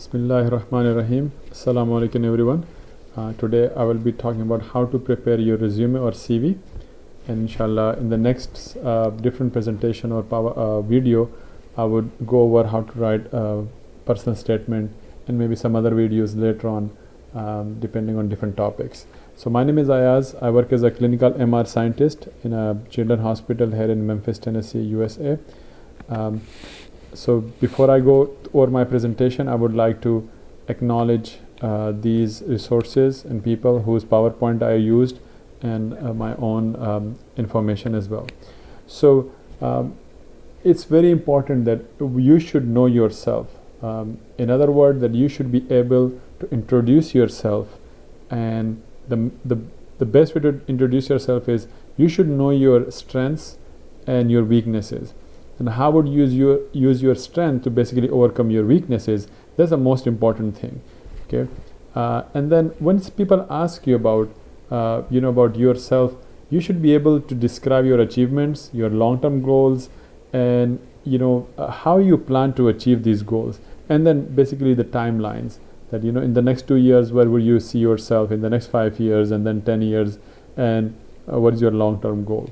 Bismillahirrahmanirrahim. Assalamu alaikum everyone. Today I will be talking about how to prepare your resume or CV, and inshallah in the next different presentation or video I would go over how to write a personal statement and maybe some other videos later on depending on different topics. So my name is Ayaz. I work as a clinical MR scientist in a children's hospital here in Memphis, Tennessee, USA. So before I go over my presentation, I would like to acknowledge these resources and people whose PowerPoint I used and my own information as well. So it's very important that you should know yourself. In other words, that you should be able to introduce yourself, and the best way to introduce yourself is you should know your strengths and your weaknesses. And how would you use your strength to basically overcome your weaknesses? That's the most important thing. Okay, and then once people ask you about about yourself, you should be able to describe your achievements, your long-term goals, and how you plan to achieve these goals, and then basically the timelines that in the next 2 years where will you see yourself, in the next 5 years, and then 10 years, and what is your long-term goal.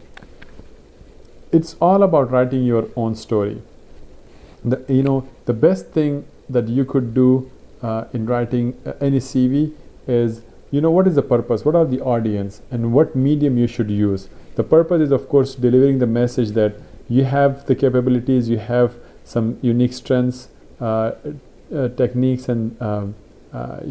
It's all about writing your own story. The best thing that you could do in writing any CV is, what is the purpose, what are the audience, and what medium you should use. The purpose is, of course, delivering the message that you have the capabilities, you have some unique strengths, techniques, and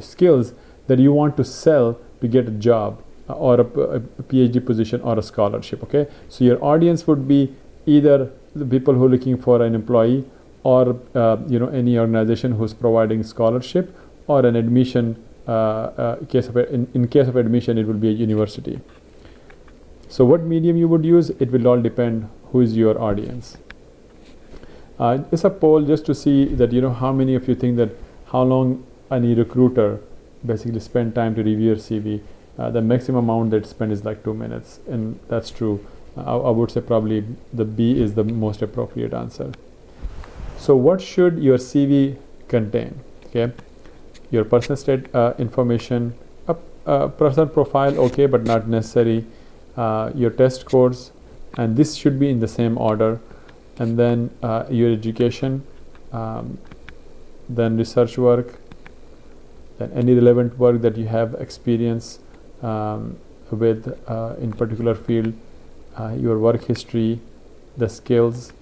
skills that you want to sell to get a job or a PhD position or a scholarship. Okay, so your audience would be either the people who are looking for an employee, or any organization who's providing scholarship, or an admission. In case of admission, it will be a university. So what medium you would use, it will all depend who is your audience. It's a poll just to see that how many of you think that how long any recruiter basically spend time to review your CV. The maximum amount that spend is like 2 minutes, and that's true. I would say probably the B is the most appropriate answer. So what should your CV contain? Okay, your personal information, a personal profile, okay, but not necessary. Your test scores, and this should be in the same order, and then your education, then research work, then any relevant work that you have experience with in particular field, your work history, the skills,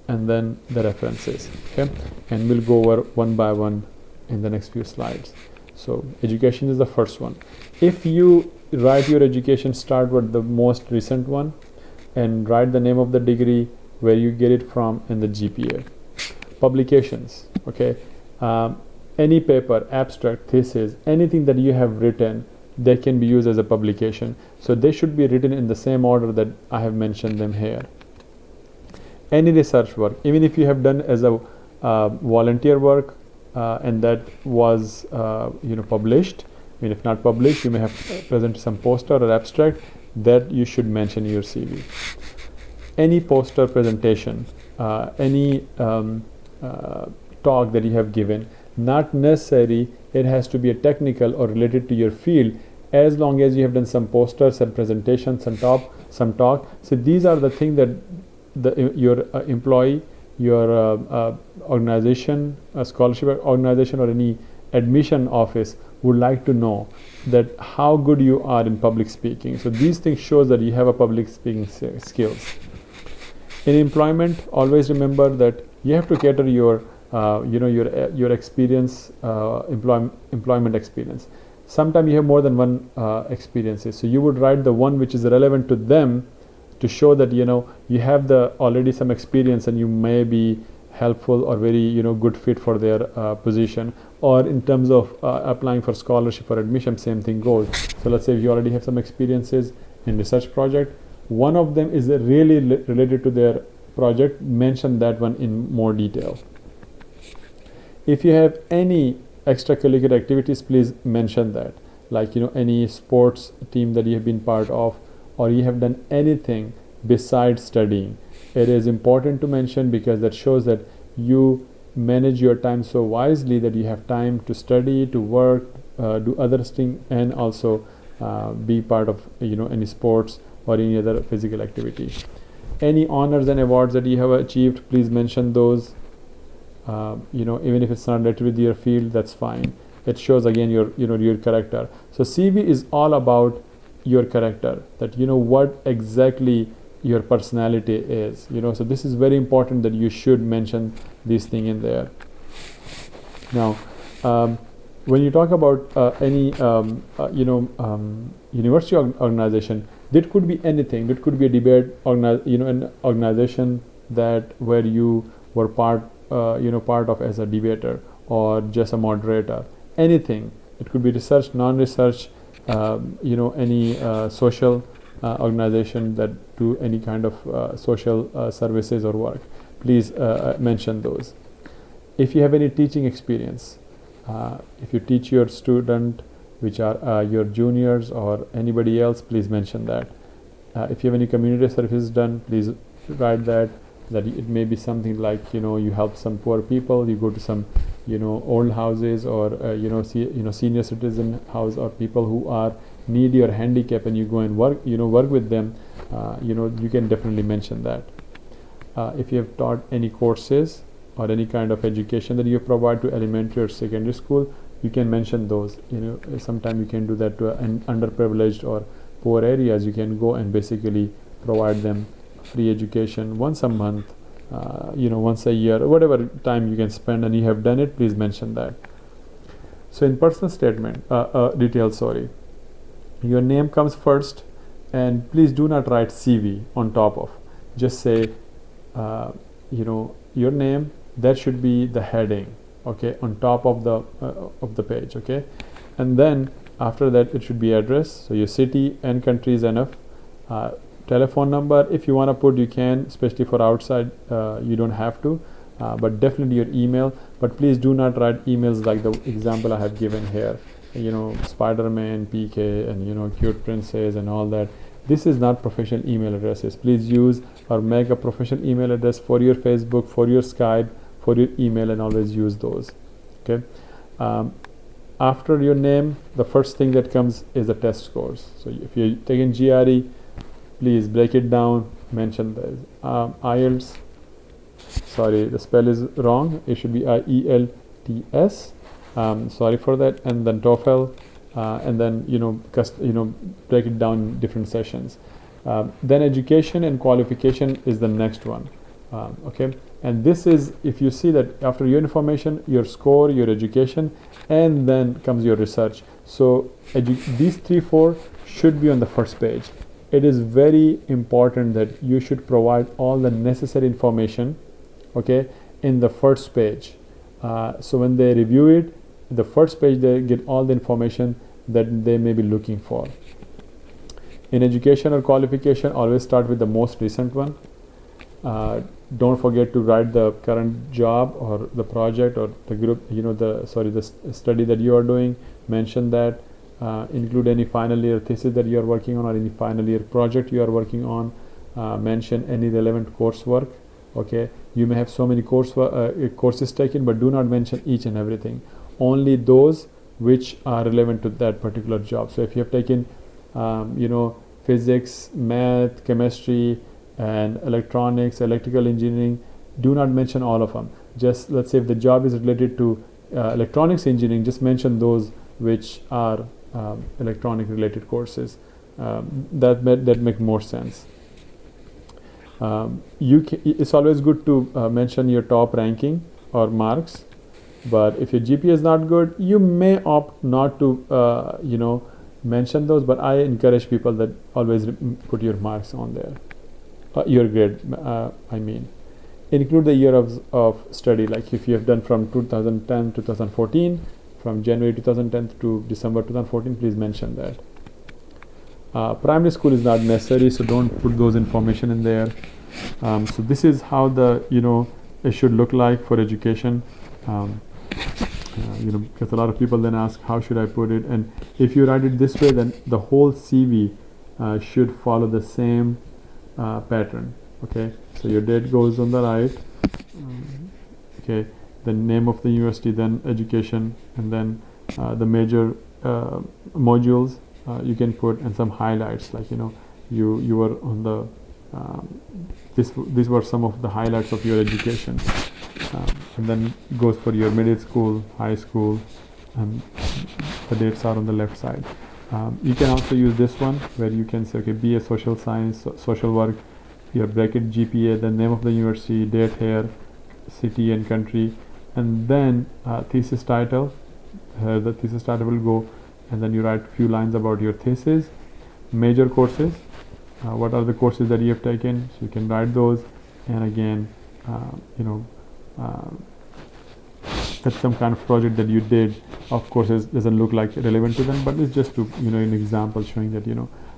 and then the references. Okay, and we'll go over one by one in the next few slides. So education is the first one. If you write your education, start with the most recent one and write the name of the degree, where you get it from, and the GPA. Publications, okay, any paper, abstract, thesis, anything that you have written, they can be used as a publication. So they should be written in the same order that I have mentioned them here. Any research work, even if you have done as a volunteer work and that was published, if not published, you may have presented some poster or abstract, that you should mention in your CV. Any poster presentation, any talk that you have given, not necessary it has to be a technical or related to your field, as long as you have done some posters and presentations and some talk. So these are the things that your employee, your organization, a scholarship organization, or any admission office would like to know that how good you are in public speaking. So these things shows that you have a public speaking skills. In employment, always remember that you have to cater your your experience, employment experience. Sometimes you have more than one experiences, so you would write the one which is relevant to them, to show that you have already some experience and you may be helpful or very good fit for their position. Or in terms of applying for scholarship or admission, same thing goes. So let's say if you already have some experiences in research project, one of them is really related to their project, mention that one in more detail. If you have any extracurricular activities, please mention that, like any sports team that you have been part of, or you have done anything besides studying. It is important to mention because that shows that you manage your time so wisely that you have time to study, to work, do other things, and also be part of any sports or any other physical activity. Any honors and awards that you have achieved, please mention those. Even if it's not related with your field, that's fine. It shows again your character. So CV is all about your character, that what exactly your personality is. So this is very important that you should mention this thing in there. Now, when you talk about any university organization, that could be anything. It could be a debate an organization that where you were part of as a debater or just a moderator. Anything. It could be research, non-research, any social organization that do any kind of social services or work. Please mention those. If you have any teaching experience, if you teach your student, which are your juniors or anybody else, please mention that. If you have any community services done, please write that it may be something like you help some poor people, you go to some old houses or senior citizen house or people who are needy or handicapped, and you go and work with them. You can definitely mention that. If you have taught any courses or any kind of education that you provide to elementary or secondary school, you can mention those. Sometimes you can do that to an underprivileged or poor areas. You can go and basically provide them free education once a month, once a year, whatever time you can spend, and you have done it, please mention that. So in personal statement, details, your name comes first, and please do not write CV on top of. Just say, your name. That should be the heading, okay, on top of the page, okay, and then after that it should be address. So your city and country is enough. Telephone number, if you want to put, you can, especially for outside. You don't have to, but definitely your email. But please do not write emails like the example I have given here. Spider-Man, PK, and cute princess and all that. This is not professional email addresses. Please use or make a professional email address for your Facebook, for your Skype, for your email, and always use those. Okay. After your name, the first thing that comes is the test scores. So if you're taking GRE, please break it down, mention the IELTS. Sorry, the spell is wrong. It should be IELTS. Sorry for that. And then TOEFL, and then break it down in different sessions. Then education and qualification is the next one. Okay, and this is, if you see that after your information, your score, your education, and then comes your research. So these 3-4 should be on the first page. It is very important that you should provide all the necessary information, okay, in the first page. So when they review it, the first page, they get all the information that they may be looking for. In education or qualification, always start with the most recent one. Don't forget to write the current job or the project or the group, the study that you are doing. Mention that. Include any final year thesis that you are working on or any final year project you are working on. Mention any relevant coursework. Okay, you may have so many courses taken, but do not mention each and everything. Only those which are relevant to that particular job. So if you have taken physics, math, chemistry, and electronics, electrical engineering, do not mention all of them. Just, let's say if the job is related to electronics engineering, just mention those which are electronic related courses. That make more sense. It's always good to mention your top ranking or marks, but if your GPA is not good, you may opt not to mention those. But I encourage people that always put your marks on there, your grade. Include the year of study, like if you have done from 2010 to 2014, from January 2010 to December 2014, please mention that. Primary school is not necessary, so don't put those information in there. So this is how it should look like for education. Because a lot of people then ask, how should I put it? And if you write it this way, then the whole CV should follow the same pattern. Okay, so your date goes on the right. Okay, the name of the university, then education, and then the major modules you can put, and some highlights, like you were on the these were some of the highlights of your education, and then goes for your middle school, high school, and the dates are on the left side. You can also use this one where you can say, okay, BA social science, social work, your bracket GPA, the name of the university, date here, city and country, and then thesis title. The thesis title will go, and then you write a few lines about your thesis. Major courses, what are the courses that you have taken, so you can write those, and again that's some kind of project that you did. Of course, it doesn't look like relevant to them, but it's just to an example showing that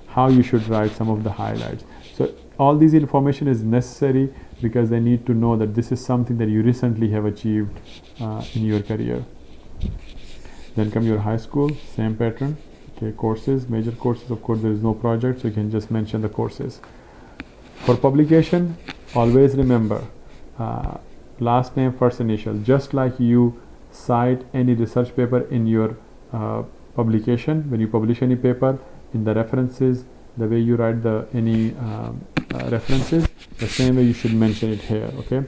how you should write some of the highlights. So all these information is necessary because they need to know that this is something that you recently have achieved in your career. Then come your high school, same pattern. Okay, courses, major courses, of course there is no project, so you can just mention the courses. For publication, always remember last name, first initial. Just like you cite any research paper in your publication, when you publish any paper, in the references, the way you write any references, the same way you should mention it here. Okay,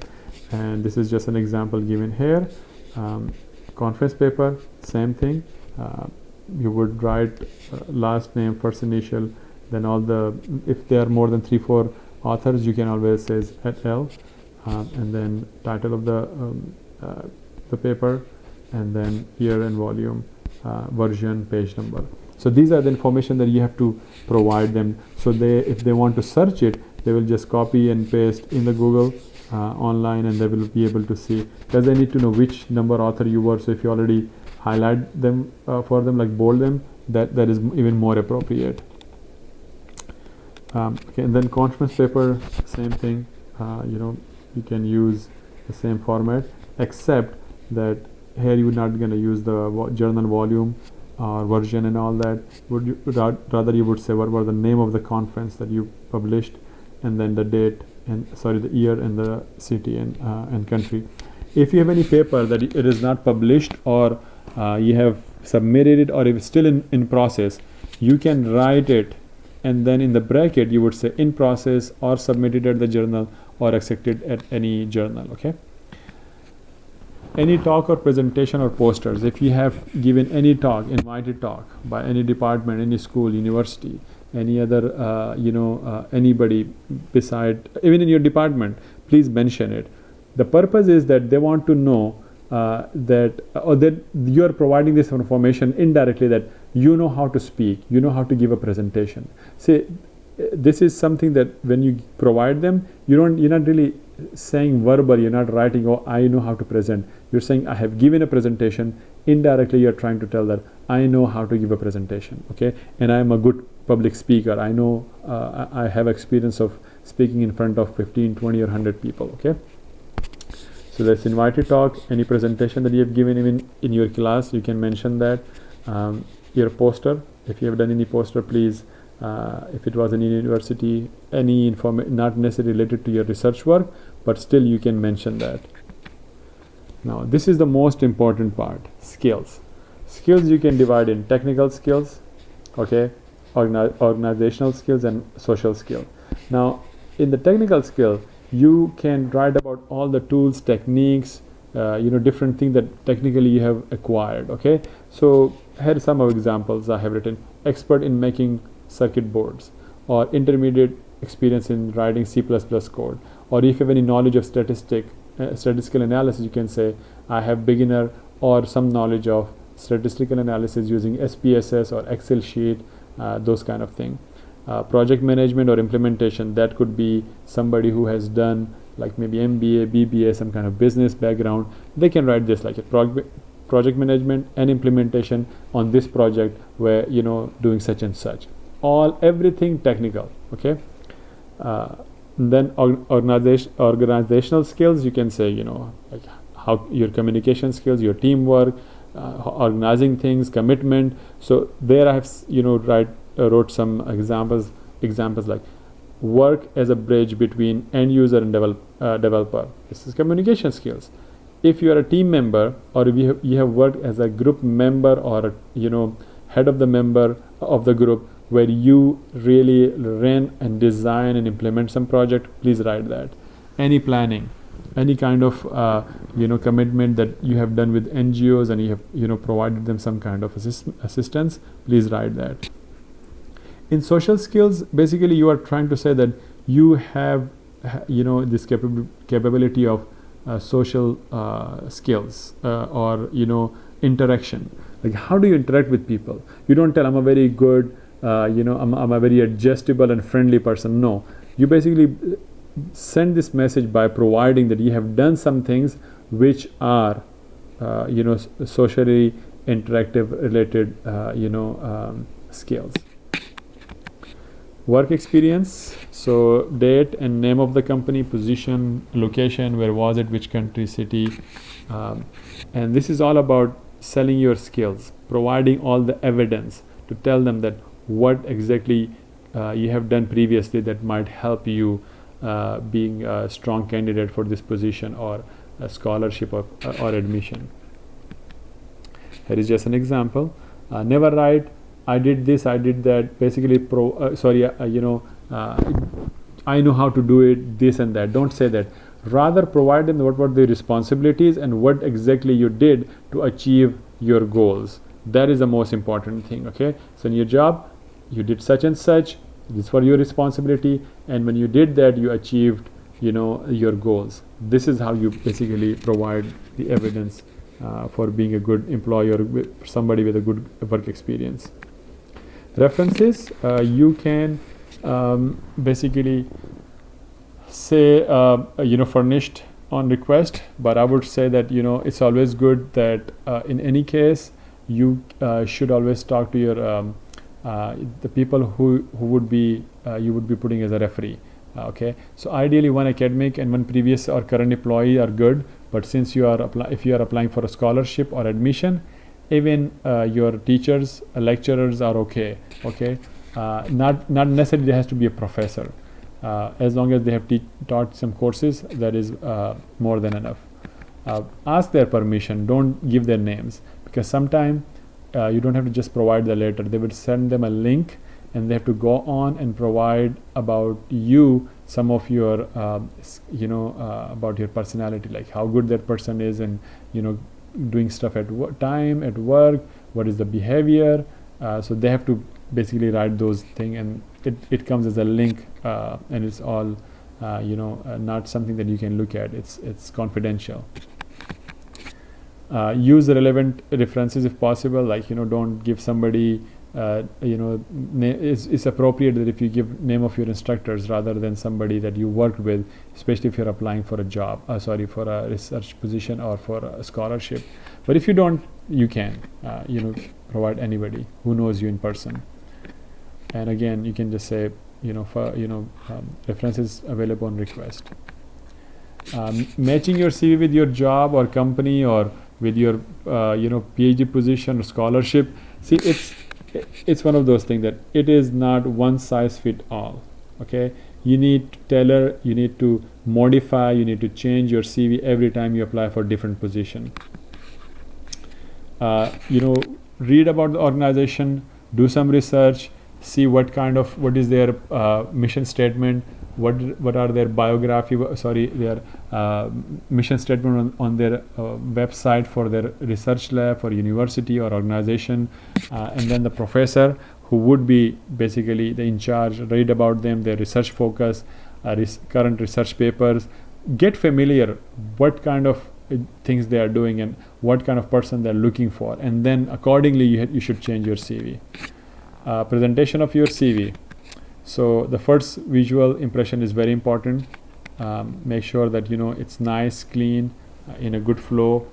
and this is just an example given here. Conference paper, same thing. You would write last name, first initial, then all the, if there are more than 3-4 authors, you can always say et al, and then title of the paper, and then year and volume, version, page number. So these are the information that you have to provide them. So if they want to search it, they will just copy and paste in the Google online, and they will be able to see, because they need to know which number author you were. So if you already highlight them for them, like bold them, that is even more appropriate. Okay, and then conference paper, same thing. You can use the same format, except that here you're not going to use the journal volume or version and all that. Rather you would say what were the name of the conference that you published, and then the date, and the year, and the city and country. If you have any paper that it is not published, or you have submitted it, or if it's still in process, you can write it, and then in the bracket you would say in process, or submitted at the journal, or accepted at any journal. Okay, any talk or presentation or posters, if you have given any talk, invited talk by any department, any school, university, any other anybody beside, even in your department, please mention it. The purpose is that they want to know that you are providing this information indirectly, that you know how to speak, you know how to give a presentation. See, this is something that when you provide them, you're not really saying verbal, you're not writing, oh, I know how to present. You're saying, I have given a presentation. Indirectly, you're trying to tell that I know how to give a presentation, okay, and I'm a good public speaker. I know I have experience of speaking in front of 15, 20, or 100 people. Okay, so that's invited talk. Any presentation that you have given even in your class, you can mention that. Your poster, if you have done any poster, please, if it was in university, any information not necessarily related to your research work, but still you can mention that. Now this is the most important part, skills. Skills you can divide in technical skills, okay, organizational skills, and social skill. Now in the technical skill, you can write about all the tools, techniques, different things that technically you have acquired. Okay, so here are some of examples I have written. Expert in making circuit boards, or intermediate experience in writing C++ code, or if you have any knowledge of statistical analysis, you can say I have beginner or some knowledge of statistical analysis using SPSS or Excel sheet, those kind of thing. Project management or implementation, that could be somebody who has done like maybe MBA, BBA, some kind of business background. They can write this like a project management and implementation on this project where doing such and such, everything technical. Okay, then organizational skills, you can say like how your communication skills, your teamwork, organizing things, commitment. So there I have wrote some examples like work as a bridge between end user and developer. This is communication skills. if you are a team member, or if you have worked as a group member, or head of the member of the group, where you really ran and design and implement some project, please write that. Any planning, any kind of commitment that you have done with NGOs, and you have provided them some kind of assistance, please write that. In social skills, basically you are trying to say that you have this capability of social skills, or interaction. Like, how do you interact with people? You don't tell, I'm a very good I'm a very adjustable and friendly person. No, you basically send this message by providing that you have done some things which are socially interactive related skills. Work experience, so date and name of the company, position, location, where was it, which country, city, and this is all about selling your skills, providing all the evidence to tell them that what exactly you have done previously that might help you being a strong candidate for this position, or a scholarship, or admission. Here is just an example. Never write, I did this, I did that. Basically, I know how to do it, this and that. Don't say that. Rather, provide them what were the responsibilities and what exactly you did to achieve your goals. That is the most important thing. Okay, so in your job, you did such and such. This was your responsibility, and when you did that, you achieved your goals. This is how you basically provide the evidence for being a good employee, or somebody with a good work experience. References, you can basically say furnished on request, but I would say that it's always good that in any case you should always talk to your the people who would be you would be putting as a referee. Okay, so ideally one academic and one previous or current employee are good, but since you are if you are applying for a scholarship or admission, even your teachers, lecturers are okay. Okay, not necessarily there has to be a professor. As long as they have taught some courses, that is more than enough. Ask their permission, don't give their names, because sometimes you don't have to just provide the letter. They will send them a link, and they have to go on and provide about you some of your about your personality, like how good that person is, and doing stuff at time at work, what is the behavior. So they have to basically write those things, and it comes as a link, and it's all not something that you can look at. It's confidential. Use relevant references if possible, like don't give somebody it's appropriate that if you give name of your instructors rather than somebody that you worked with, especially if you're applying for a job, for a research position or for a scholarship. But if you don't, you can provide anybody who knows you in person. And again, you can just say references available on request. Matching your CV with your job or company, or with your PhD position or scholarship. See, it's one of those things that it is not one size fit all. Okay, you need to tailor, you need to modify, you need to change your CV every time you apply for different position. Read about the organization, do some research, see what is their mission statement, what are their biography, their mission statement on their website for their research lab, for university or organization, and then the professor who would be basically in charge, read about them, their research focus, current research papers, get familiar what kind of things they are doing and what kind of person they're looking for, and then accordingly you should change your CV. Presentation of your CV. So the first visual impression is very important. Make sure that it's nice, clean, in a good flow,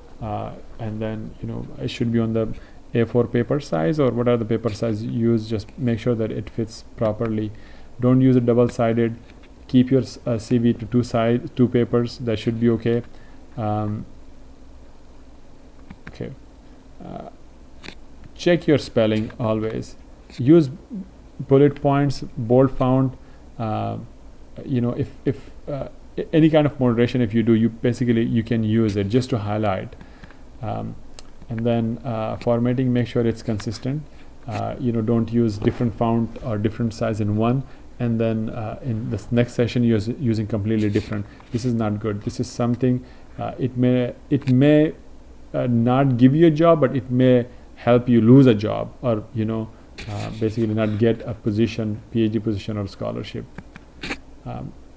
and then it should be on the A4 paper size, or whatever the paper size you use. Just make sure that it fits properly. Don't use a double-sided. Keep your CV to two papers. That should be okay. Okay. Check your spelling always. Use bullet points, bold font. If any kind of moderation if you do, you basically you can use it just to highlight. And then formatting, make sure it's consistent. Don't use different font or different size in one, and then in this next session you're using completely different. This is not good. This is something it may not give you a job, but it may help you lose a job, or basically not get a position, PhD position or scholarship.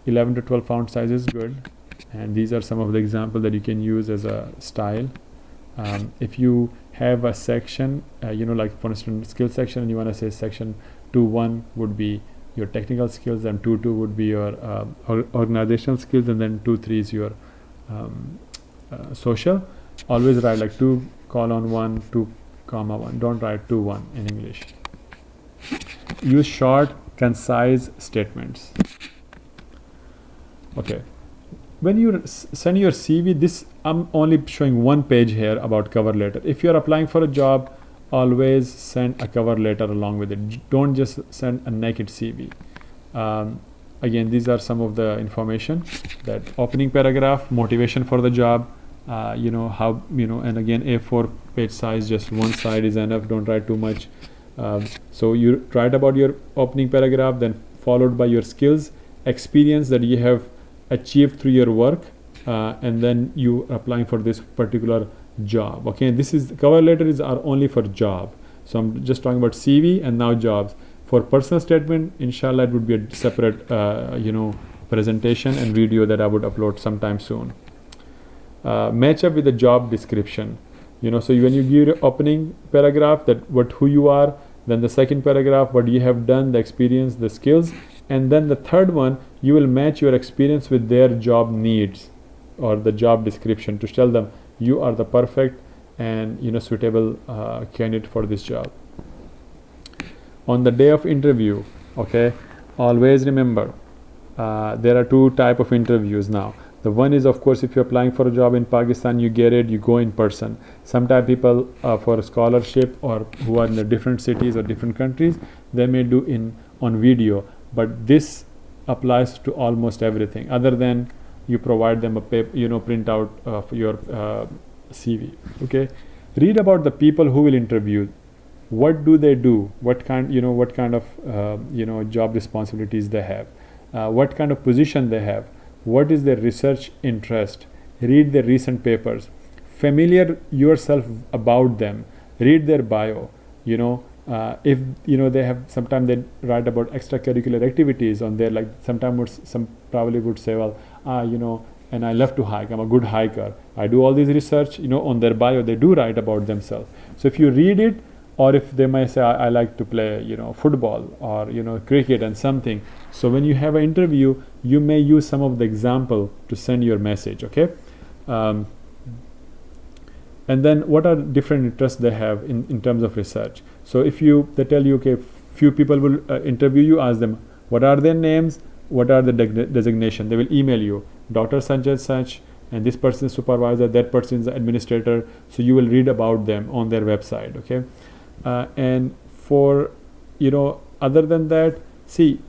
11 to 12 font size is good, and these are some of the examples that you can use as a style. If you have a section, like for instance skill section, and you want to say section 2.1 would be your technical skills, and 2.2 would be your organizational skills, and then 2.3 is your social. Always write like 2:1, 2:1. Don't write 2.1 in English. Use short, concise statements. Okay. When you send your CV, this I'm only showing one page here about cover letter. If you're applying for a job, always send a cover letter along with it. Don't just send a naked CV. Again, these are some of the information. That opening paragraph, motivation for the job, how, and again, A4 page size, just one side is enough. Don't write too much. So you write about your opening paragraph, then followed by your skills, experience that you have achieved through your work, and then you applying for this particular job. Okay, this is cover letters are only for job. So I'm just talking about CV and now jobs. For personal statement, inshallah, it would be a separate presentation and video that I would upload sometime soon. Match up with the job description. So when you give your opening paragraph, that who you are, then the second paragraph, what you have done, the experience, the skills, and then the third one, you will match your experience with their job needs or the job description to tell them you are the perfect and suitable candidate for this job. On the day of interview, okay, always remember there are two types of interviews now. The one is, of course, if you're applying for a job in Pakistan, you get it, you go in person. Sometimes people for a scholarship or who are in the different cities or different countries, they may do on video. But this applies to almost everything, other than you provide them a printout of your CV. Okay, read about the people who will interview. What do they do? What kind of job responsibilities they have? What kind of position they have? What is their research interest? Read their recent papers. Familiar yourself about them. Read their bio. If they have, sometimes they write about extracurricular activities on there, like sometimes some probably would say, well, and I love to hike, I'm a good hiker, I do all this research, on their bio they do write about themselves. So if you read it, or if they might say, I like to play football or cricket and something, so when you have an interview, you may use some of the example to send your message. Okay. And then what are different interests they have in terms of research. So if they tell you, okay, few people will interview you, ask them what are their names, what are the designation. They will email you, Dr. such and such, and this person is supervisor, that person is the administrator. So you will read about them on their website. Okay. And for other than that, see,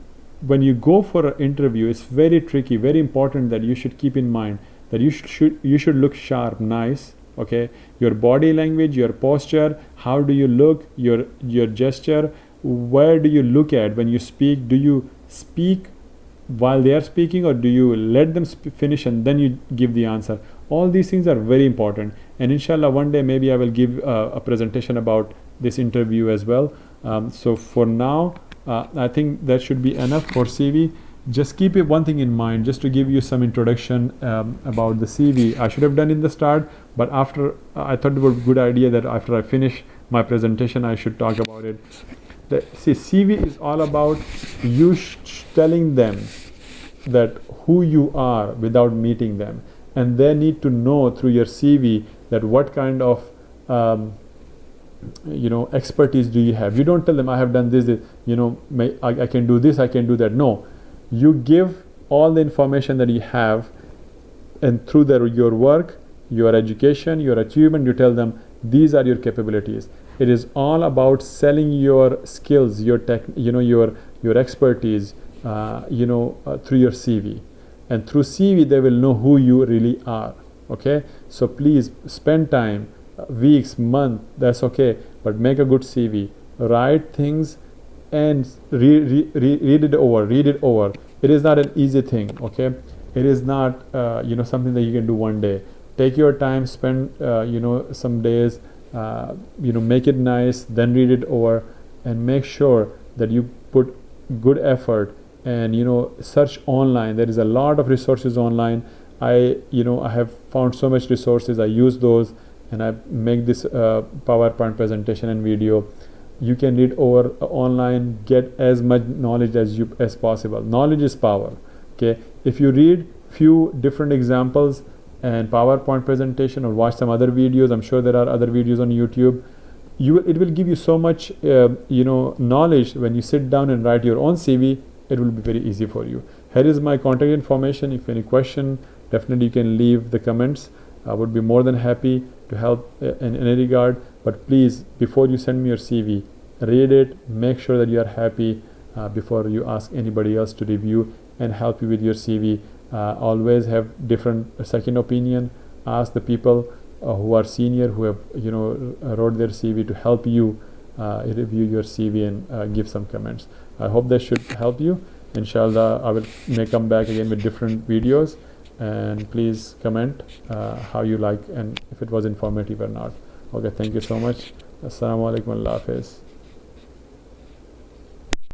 when you go for an interview, it's very tricky, very important that you should keep in mind that you should look sharp, nice. Okay, your body language, your posture, how do you look, your gesture, where do you look at when you speak? Do you speak while they are speaking, or do you let them finish and then you give the answer? All these things are very important, and inshallah one day maybe I will give a presentation about this interview as well. So for now, I think that should be enough for CV. Just keep one thing in mind, just to give you some introduction about the CV. I should have done in the start, but after I thought it was a good idea that after I finish my presentation, I should talk about it. CV is all about you telling them that who you are without meeting them, and they need to know through your CV that what kind of expertise do you have. You don't tell them I have done this, I can do this, I can do that. No. You give all the information that you have, and through your work, your education, your achievement, you tell them these are your capabilities. It is all about selling your skills, your expertise, through your CV. and through CV they will know who you really are. Okay, so please spend time, weeks, month, that's okay, but make a good CV, write things and read it over. It is not an easy thing. Okay, it is not something that you can do one day. Take your time, spend some days, make it nice, then read it over, and make sure that you put good effort, and search online. There is a lot of resources online. I have found so much resources. I use those, and I make this PowerPoint presentation and video. You can read over online, get as much knowledge as possible. Knowledge is power. Okay, if you read few different examples and PowerPoint presentation, or watch some other videos, I'm sure there are other videos on YouTube, it will give you so much knowledge. When you sit down and write your own CV, it will be very easy for you. Here is my contact information. If any question, definitely you can leave the comments. I would be more than happy to help in any regard. But please, before you send me your CV, read it, make sure that you are happy before you ask anybody else to review and help you with your CV. Always have different second opinion. Ask the people who are senior, who have wrote their CV, to help you review your CV and give some comments. I hope that should help you. Inshallah, I may come back again with different videos, and please comment how you like and if it was informative or not. Okay, thank you so much. Assalamu alaikum, Allah Hafiz.